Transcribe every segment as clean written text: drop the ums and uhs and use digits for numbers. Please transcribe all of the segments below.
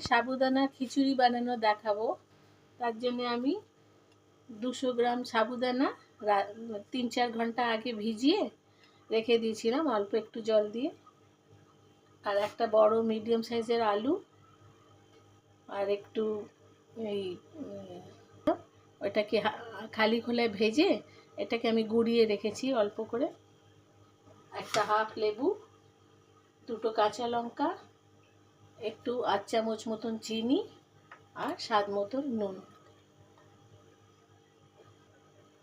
সাবুদানা খিচুড়ি বানানো দেখাবো। তার জন্য আমি 200 গ্রাম সাবুদানা 3-4 ঘন্টা আগে ভিজিয়ে রেখে দিয়েছিলাম অল্প একটু জল দিয়ে। আর একটা বড় মিডিয়াম সাইজের আলু আর একটু এই ওটাকে খালি খোলায় ভেজে এটাকে আমি গুঁড়িয়ে রেখেছি অল্প করে। একটা হাফ লেবু, 2টো কাঁচা লঙ্কা, একটু 8 চামচ মতন চিনি আর স্বাদ মতন নুন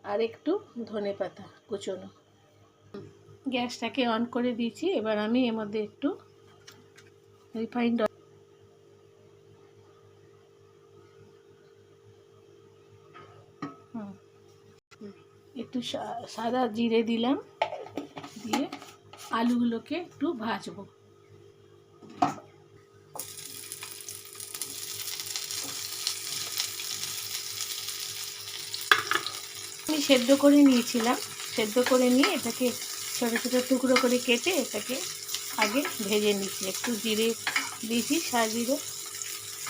আর একটু ধনেপাতা কুচোনো। গ্যাসটাকে অন করে দিয়েছি। এবার আমি এর মধ্যে একটু রিফাইন্ড একটু সাদা জিরে দিলাম, দিয়ে আলুগুলোকে একটু ভাজবো। আমি সেদ্ধ করে নিয়েছিলাম, সেদ্ধ করে নিয়ে এটাকে ছোটো ছোটো টুকরো করে কেটে এটাকে আগে ভেজে নিচ্ছি। একটু জিরে দিয়েছি, জিরে,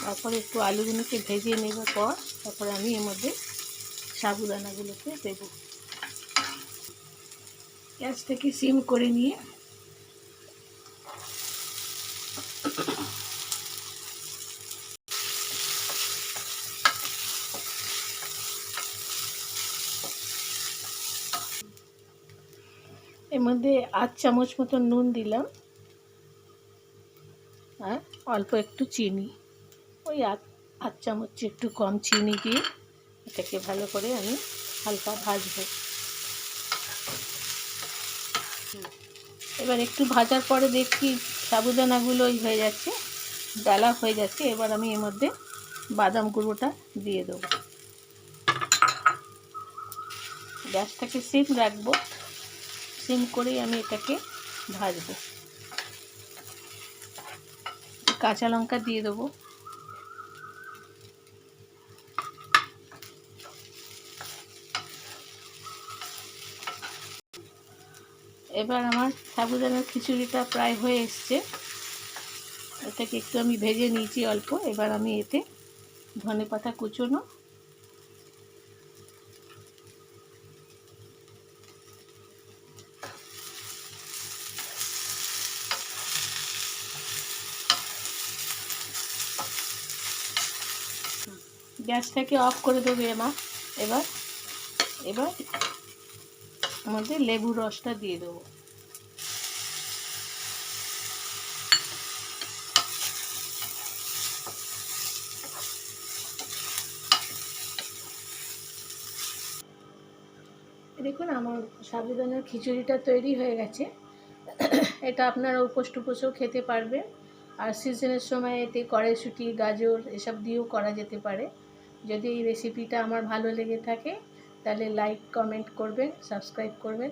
তারপরে একটু আলুগুলোকে ভেজে নেবার পর তারপরে আমি এর মধ্যে সাবুদানাগুলোকে দেবো। গ্যাসটাকে সিম করে নিয়ে এর মধ্যে 8 চামচ মতো নুন দিলাম আর অল্প একটু চিনি, ওই 8 চামচ একটু কম চিনি দিয়ে এটাকে ভালো করে আমি হালকা ভাজবো। এবার একটু ভাজার পরে দেখছি সাবুদানাগুলো হয়ে যাচ্ছে, ডালা হয়ে যাচ্ছে। এবার আমি এর মধ্যে বাদাম গুঁড়োটা দিয়ে দেবো। গ্যাসটাকে সিম রাখবো, সিম করেই আমি এটাকে ভাজবো। কাঁচা লঙ্কা দিয়ে দেবো। এবার আমার সাবুদানার খিচুড়িটা প্রায় হয়ে এসছে। এটাকে একটু আমি ভেজে নিয়েছি অল্প। এবার আমি এতে ধনেপাতা কুচোনো, গ্যাসটাকে অফ করে দেবো। এবার আমাদের লেবুর রসটা দিয়ে দেবো। দেখুন আমার সাবুদানার খিচুড়িটা তৈরি হয়ে গেছে। এটা আপনারা উপোস টুপোসও খেতে পারবেন। আর সিজনের সময় এতে কড়াইশুঁটি, গাজর এসব দিয়েও করা যেতে পারে। যদি এই রেসিপিটা আমার ভালো লেগে থাকে তাহলে লাইক কমেন্ট করবেন, সাবস্ক্রাইব করবেন।